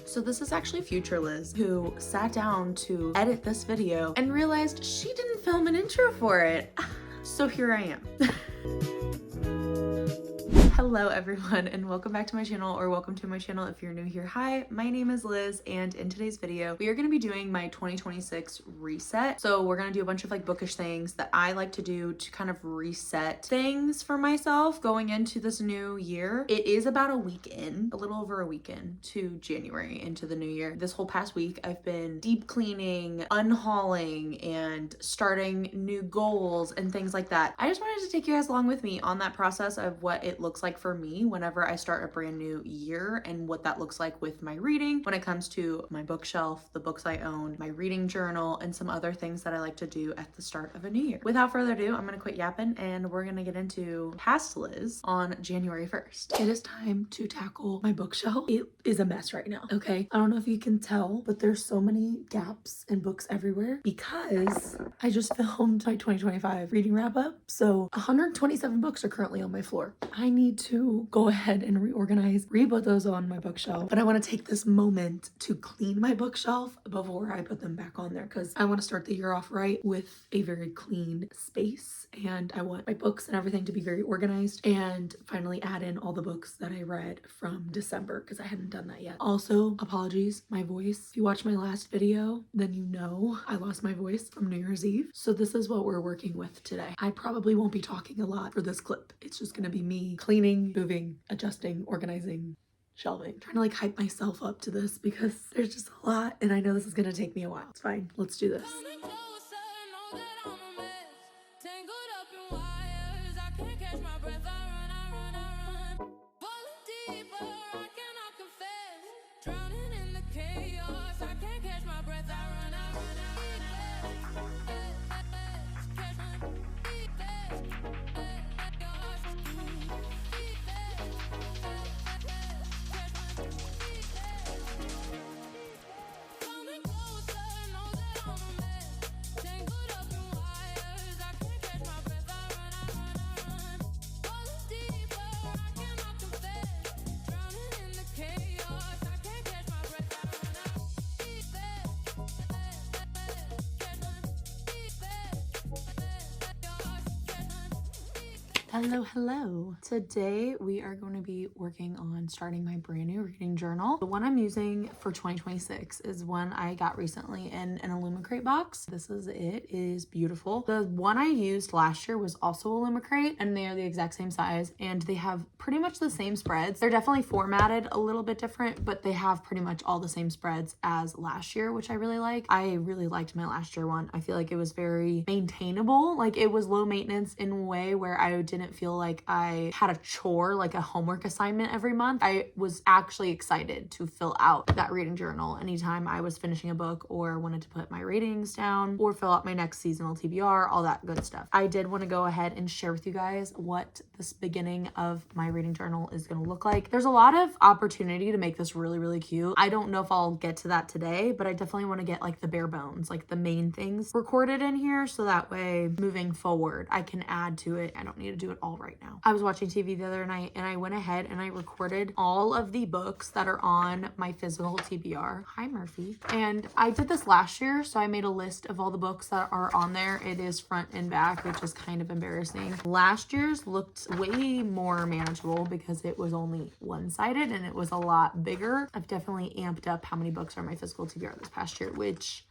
So this is actually future Liz, who sat down to edit this video and realized she didn't film an intro for it. So here I am. Hello everyone, and welcome back to my channel, or welcome to my channel if you're new here. Hi, my name is Liz, and in today's video we are going to be doing my 2026 reset. So we're going to do a bunch of like bookish things that I like to do to kind of reset things for myself going into this new year. It is about a week in, a little over a week in to January, into the new year. This whole past week I've been deep cleaning, unhauling, and starting new goals and things like that. I just wanted to take you guys along with me on that process of what it looks like for me whenever I start a brand new year, and what that looks like with my reading when it comes to my bookshelf, the books I own, my reading journal, and some other things that I like to do at the start of a new year. Without further ado, I'm gonna quit yapping and we're gonna get into past Liz on January 1st. It is time to tackle my bookshelf. It is a mess right now, okay? I don't know if you can tell, but there's so many gaps and books everywhere because I just filmed my 2025 reading wrap up. So 127 books are currently on my floor. I need to go ahead and reorganize, re-put those on my bookshelf, but I want to take this moment to clean my bookshelf before I put them back on there, because I want to start the year off right with a very clean space, and I want my books and everything to be very organized, and finally add in all the books that I read from December, because I hadn't done that yet. Also, apologies, my voice. If you watched my last video, then you know I lost my voice from New Year's Eve, so this is what we're working with today. I probably won't be talking a lot for this clip. It's just gonna be me cleaning, moving, adjusting, organizing, shelving. I'm trying to like hype myself up to this because there's just a lot, and I know this is gonna take me a while. It's fine. Let's do this. Hello. Today we are going to be working on starting my brand new reading journal. The one I'm using for 2026 is one I got recently in an Illumicrate box. This is it. It is beautiful. The one I used last year was also Illumicrate, and they are the exact same size, and they have pretty much the same spreads. They're definitely formatted a little bit different, but they have pretty much all the same spreads as last year, which I really like. I really liked my last year one. I feel like it was very maintainable. Like, it was low maintenance in a way where I didn't feel like I had a chore, like a homework assignment every month. I was actually excited to fill out that reading journal anytime I was finishing a book or wanted to put my ratings down or fill out my next seasonal TBR, all that good stuff. I did want to go ahead and share with you guys what this beginning of my reading journal is going to look like. There's a lot of opportunity to make this really, really cute. I don't know if I'll get to that today, but I definitely want to get like the bare bones, like the main things recorded in here, so that way moving forward I can add to it. I don't need to do it all right now. I was watching TV the other night and I went ahead and I recorded all of the books that are on my physical TBR. Hi, Murphy. And I did this last year, so I made a list of all the books that are on there. It is front and back, which is kind of embarrassing. Last year's looked way more manageable because it was only one-sided and it was a lot bigger. I've definitely amped up how many books are on my physical TBR this past year, which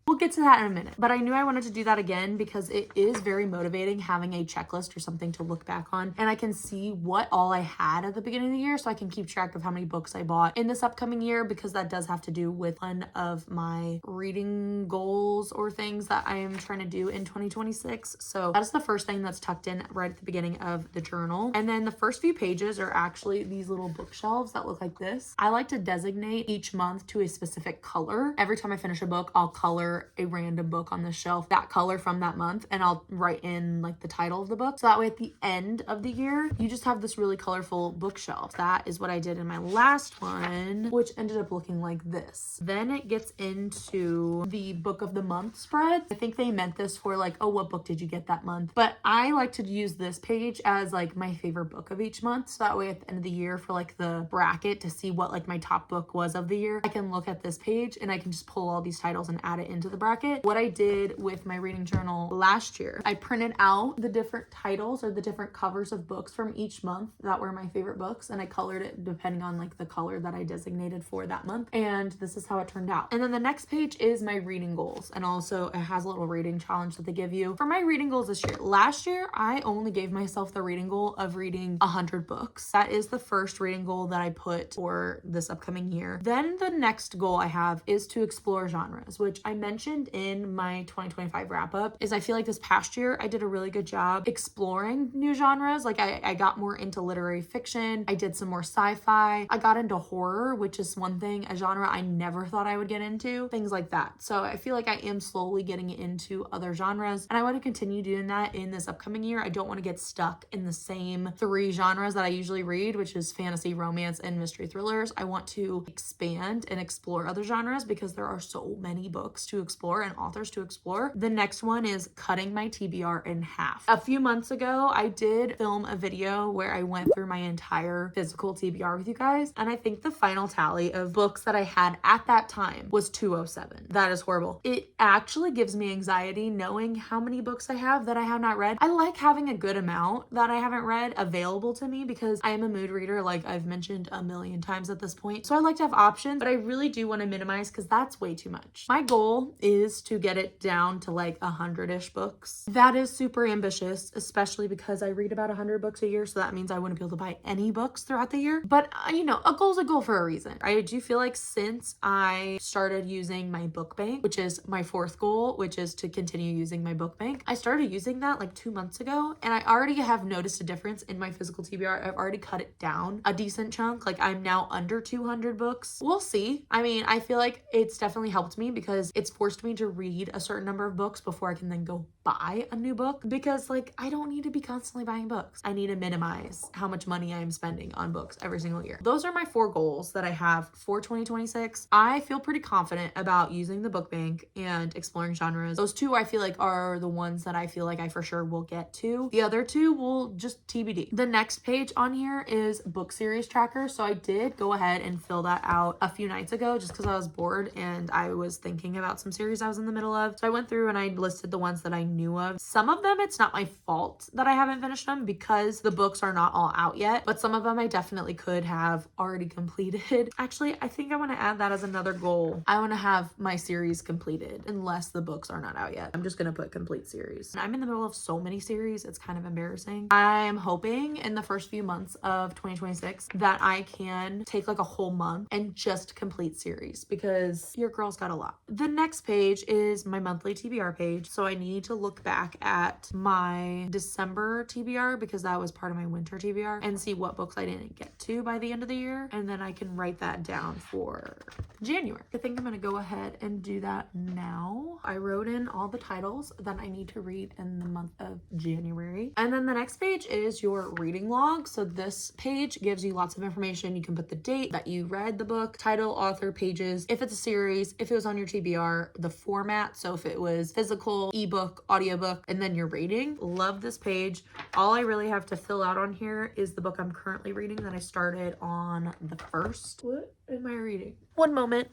we'll get to that in a minute. But I knew I wanted to do that again because it is very motivating having a checklist or something to look back on. And I can see what all I had at the beginning of the year, so I can keep track of how many books I bought in this upcoming year, because that does have to do with one of my reading goals or things that I am trying to do in 2026. So that's the first thing that's tucked in right at the beginning of the journal. And then the first few pages are actually these little bookshelves that look like this. I like to designate each month to a specific color. Every time I finish a book, I'll color color a random book on the shelf, that color from that month, and I'll write in like the title of the book. So that way at the end of the year, you just have this really colorful bookshelf. That is what I did in my last one, which ended up looking like this. Then it gets into the book of the month spread. I think they meant this for like, oh, what book did you get that month? But I like to use this page as like my favorite book of each month. So that way at the end of the year for like the bracket to see what like my top book was of the year, I can look at this page and I can just pull all these titles and add it into the bracket. What I did with my reading journal last year, I printed out the different titles or the different covers of books from each month that were my favorite books, and I colored it depending on like the color that I designated for that month. And this is how it turned out. And then the next page is my reading goals, and also it has a little reading challenge that they give you. For my reading goals this year, last year I only gave myself the reading goal of reading 100 books. That is the first reading goal that I put for this upcoming year. Then the next goal I have is to explore genres, which I mentioned in my 2025 wrap up. Is I feel like this past year I did a really good job exploring new genres. Like I got more into literary fiction. I did some more sci-fi. I got into horror, which is one thing, a genre I never thought I would get into, things like that. So I feel like I am slowly getting into other genres, and I want to continue doing that in this upcoming year. I don't want to get stuck in the same 3 genres that I usually read, which is fantasy, romance, and mystery thrillers. I want to expand and explore other genres because there are so many books to explore and authors to explore. The next one is cutting my TBR in half. A few months ago, I did film a video where I went through my entire physical TBR with you guys, and I think the final tally of books that I had at that time was 207. That is horrible. It actually gives me anxiety knowing how many books I have that I have not read. I like having a good amount that I haven't read available to me because I am a mood reader, like I've mentioned a million times at this point. So I like to have options, but I really do want to minimize because that's way too much. My goal is to get it down to like 100-ish books. That is super ambitious, especially because I read about 100 books a year. So that means I wouldn't be able to buy any books throughout the year. But you know, a goal's a goal for a reason. I do feel like since I started using my book bank, which is my 4th goal, which is to continue using my book bank, I started using that like 2 months ago, and I already have noticed a difference in my physical TBR. I've already cut it down a decent chunk. Like I'm now under 200 books. We'll see. I mean, I feel like it's definitely helped me because it's forced me to read a certain number of books before I can then go buy a new book, because like I don't need to be constantly buying books. I need to minimize how much money I am spending on books every single year. Those are my 4 goals that I have for 2026. I feel pretty confident about using the book bank and exploring genres. Those 2 I feel like are the ones that I feel like I for sure will get to. The other 2 will just TBD. The next page on here is book series tracker. So I did go ahead and fill that out a few nights ago just because I was bored and I was thinking about some series I was in the middle of. So I went through and I listed the ones that I knew of. Some of them, it's not my fault that I haven't finished them because the books are not all out yet, but some of them I definitely could have already completed. Actually, I think I want to add that as another goal. I want to have my series completed unless the books are not out yet. I'm just going to put complete series. I'm in the middle of so many series. It's kind of embarrassing. I'm hoping in the first few months of 2026 that I can take like a whole month and just complete series because your girl's got a lot. The next page is my monthly TBR page. So I need to look back at my December TBR because that was part of my winter TBR and see what books I didn't get to by the end of the year. And then I can write that down for January. I think I'm going to go ahead and do that now. I wrote in all the titles that I need to read in the month of January. And then the next page is your reading log. So this page gives you lots of information. You can put the date that you read the book, title, author, pages, if it's a series, if it was on your TBR, the format. So if it was physical, ebook, audiobook, and then your rating. Love this page. All I really have to fill out on here is the book I'm currently reading that I started on the 1st. What am I reading? One moment.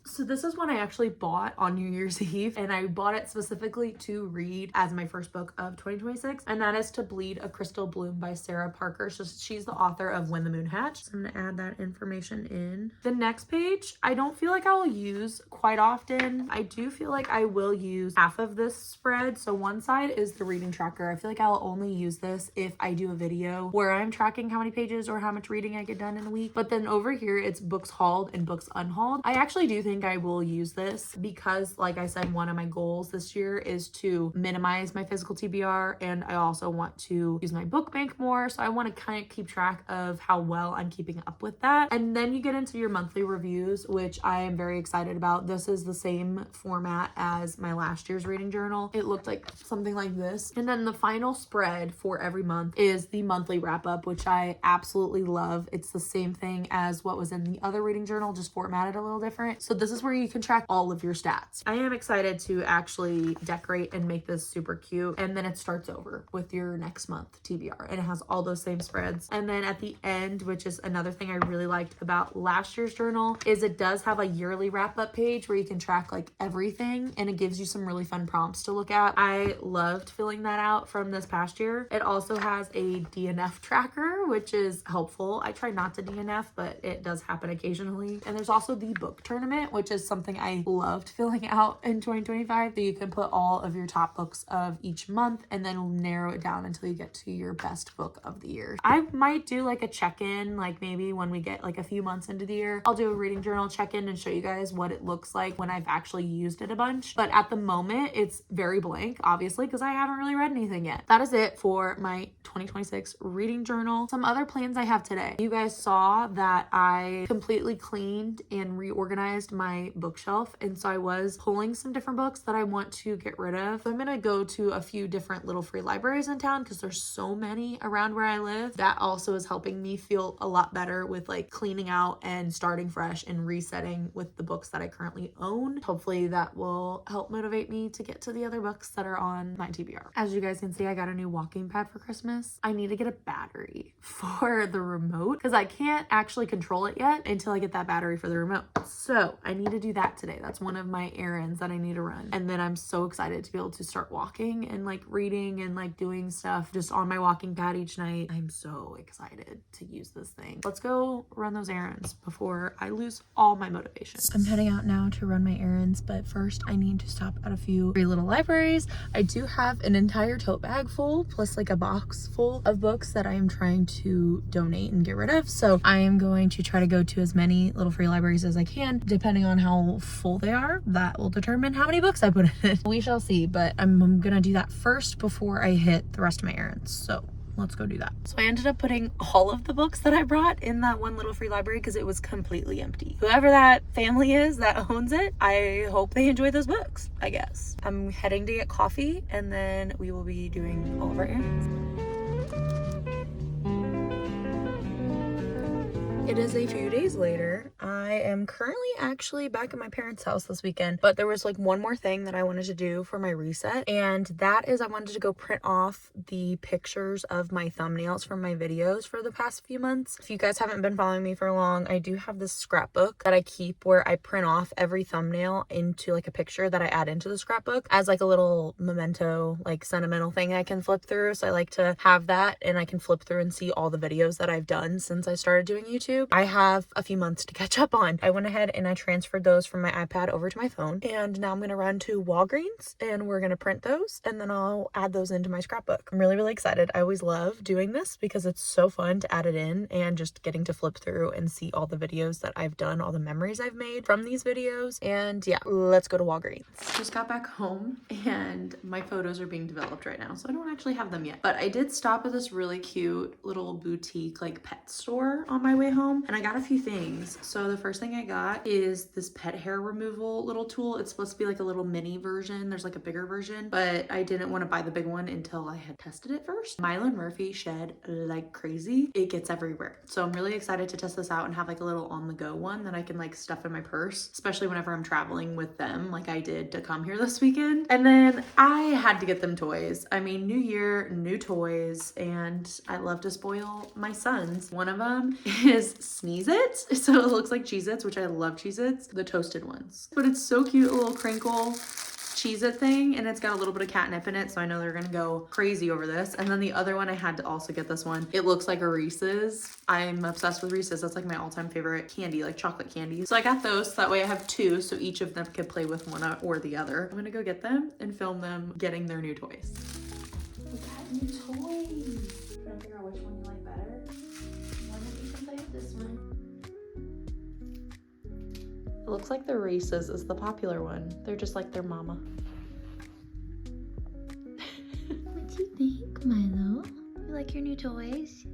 So this is one I actually bought on New Year's Eve, and I bought it specifically to read as my first book of 2026, and that is To Bleed a Crystal Bloom by Sarah Parker. So she's the author of When the Moon Hatched. So I'm gonna add that information in. The next page, I don't feel like I will use quite often. I do feel like I will use half of this spread. So one side is the reading tracker. I feel like I'll only use this if I do a video where I'm tracking how many pages or how much reading I get done in a week. But then over here, it's books hauled and books unhauled. I actually do think think I will use this because, like I said, one of my goals this year is to minimize my physical TBR, and I also want to use my book bank more. So I want to kind of keep track of how well I'm keeping up with that. And then you get into your monthly reviews, which I am very excited about. This is the same format as my last year's reading journal. It looked like something like this. And then the final spread for every month is the monthly wrap up, which I absolutely love. It's the same thing as what was in the other reading journal, just formatted a little different. So this is where you can track all of your stats. I am excited to actually decorate and make this super cute. And then it starts over with your next month TBR, and it has all those same spreads. And then at the end, which is another thing I really liked about last year's journal, is it does have a yearly wrap up page where you can track like everything, and it gives you some really fun prompts to look at. I loved filling that out from this past year. It also has a DNF tracker, which is helpful. I try not to DNF, but it does happen occasionally. And there's also the book tournament, which is something I loved filling out in 2025. So you can put all of your top books of each month and then narrow it down until you get to your best book of the year. I might do like a check-in, like maybe when we get like a few months into the year, I'll do a reading journal check-in and show you guys what it looks like when I've actually used it a bunch. But at the moment, it's very blank, obviously, because I haven't really read anything yet. That is it for my 2026 reading journal. Some other plans I have today. You guys saw that I completely cleaned and reorganized my bookshelf, and so I was pulling some different books that I want to get rid of. So I'm gonna go to a few different little free libraries in town because there's so many around where I live. That also is helping me feel a lot better with like cleaning out and starting fresh and resetting with the books that I currently own. Hopefully that will help motivate me to get to the other books that are on my TBR. As you guys can see, I got a new walking pad for Christmas. I need to get a battery for the remote because I can't actually control it yet until I get that battery for the remote. So I need to do that today. That's one of my errands that I need to run. And then I'm so excited to be able to start walking and like reading and like doing stuff just on my walking pad each night. I'm so excited to use this thing. Let's go run those errands before I lose all my motivation. I'm heading out now to run my errands, but first I need to stop at a few free little libraries. I do have an entire tote bag full, plus like a box full of books that I am trying to donate and get rid of. So I am going to try to go to as many little free libraries as I can. Depending on how full they are, that will determine how many books I put in. We shall see, but I'm gonna do that first before I hit the rest of my errands. So let's go do that. So I ended up putting all of the books that I brought in that one little free library because it was completely empty. Whoever that family is that owns it, I hope they enjoy those books, I guess. I'm heading to get coffee and then we will be doing all of our errands. It is a few days later. I am currently actually back at my parents' house this weekend, but there was like one more thing that I wanted to do for my reset, and that is I wanted to go print off the pictures of my thumbnails from my videos for the past few months. If you guys haven't been following me for long, I do have this scrapbook that I keep where I print off every thumbnail into like a picture that I add into the scrapbook as like a little memento, like sentimental thing I can flip through. So I like to have that, and I can flip through and see all the videos that I've done since I started doing YouTube. I have a few months to catch up on. I went ahead and I transferred those from my iPad over to my phone, and now I'm gonna run to Walgreens and we're gonna print those, and then I'll add those into my scrapbook. I'm really, really excited. I always love doing this because it's so fun to add it in and just getting to flip through and see all the videos that I've done, all the memories I've made from these videos. And yeah, let's go to Walgreens. Just got back home and my photos are being developed right now, so I don't actually have them yet. But I did stop at this really cute little boutique like pet store on my way home, and I got a few things. So the first thing I got is this pet hair removal little tool. It's supposed to be like a little mini version. There's like a bigger version, but I didn't want to buy the big one until I had tested it first. Milo and Murphy shed like crazy. It gets everywhere. So I'm really excited to test this out and have like a little on the go one that I can like stuff in my purse, especially whenever I'm traveling with them like I did to come here this weekend. And then I had to get them toys. I mean, new year, new toys, and I love to spoil my sons. One of them is Sneeze-Its. So it looks like Cheez-Its, which I love Cheez-Its, the toasted ones. But it's so cute, a little crinkle Cheez-It thing, and it's got a little bit of catnip in it, so I know they're gonna go crazy over this. And then the other one, I had to also get this one. It looks like a Reese's. I'm obsessed with Reese's. That's like my all-time favorite candy, like chocolate candy. So I got those, so that way I have two, so each of them could play with one or the other. I'm gonna go get them and film them getting their new toys. We got new toys. Trying to figure out which one you like better. One of you can play with this one. looks like the Reese's is the popular one. They're just like their mama. What do you think, Milo? You like your new toys?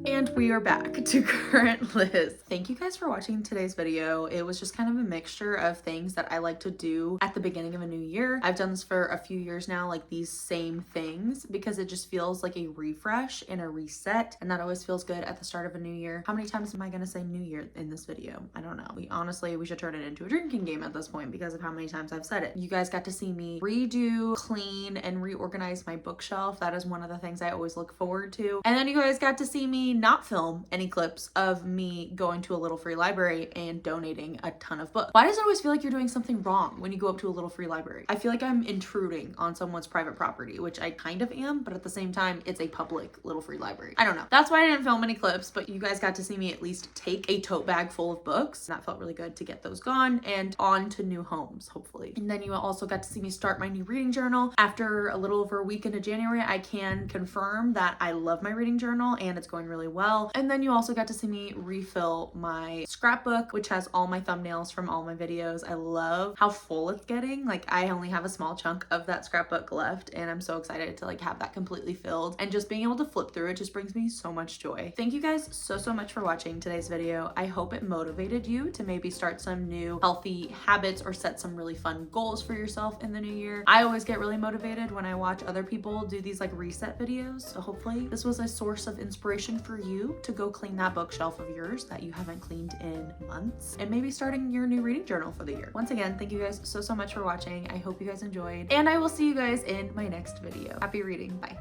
And we are back to current Liz. Thank you guys for watching today's video. It was just kind of a mixture of things that I like to do at the beginning of a new year. I've done this for a few years now, like these same things, because it just feels like a refresh and a reset, and that always feels good at the start of a new year. How many times am I gonna say new year in this video? I don't know. We should turn it into a drinking game at this point because of how many times I've said it. You guys got to see me redo, clean, and reorganize my bookshelf. That is one of the things I always look forward to. And then you guys got to see me not film any clips of me going to a little free library and donating a ton of books. Why does it always feel like you're doing something wrong when you go up to a little free library? I feel like I'm intruding on someone's private property, which I kind of am, but at the same time, it's a public little free library. I don't know. That's why I didn't film any clips, but you guys got to see me at least take a tote bag full of books. That felt really good to get those gone and on to new homes, hopefully. And then you also got to see me start my new reading journal. After a little over a week into January, I can confirm that I love my reading journal and it's going really well. And then you also got to see me refill my scrapbook, which has all my thumbnails from all my videos. I love how full it's getting. Like, I only have a small chunk of that scrapbook left, and I'm so excited to like have that completely filled, and just being able to flip through it just brings me so much joy. Thank you guys so much for watching today's video. I hope it motivated you to maybe start some new healthy habits or set some really fun goals for yourself in the new year. I always get really motivated when I watch other people do these like reset videos, so hopefully this was a source of inspiration for you to go clean that bookshelf of yours that you haven't cleaned in months, and maybe starting your new reading journal for the year. Once again, thank you guys so much for watching. I hope you guys enjoyed, and I will see you guys in my next video. Happy reading. Bye.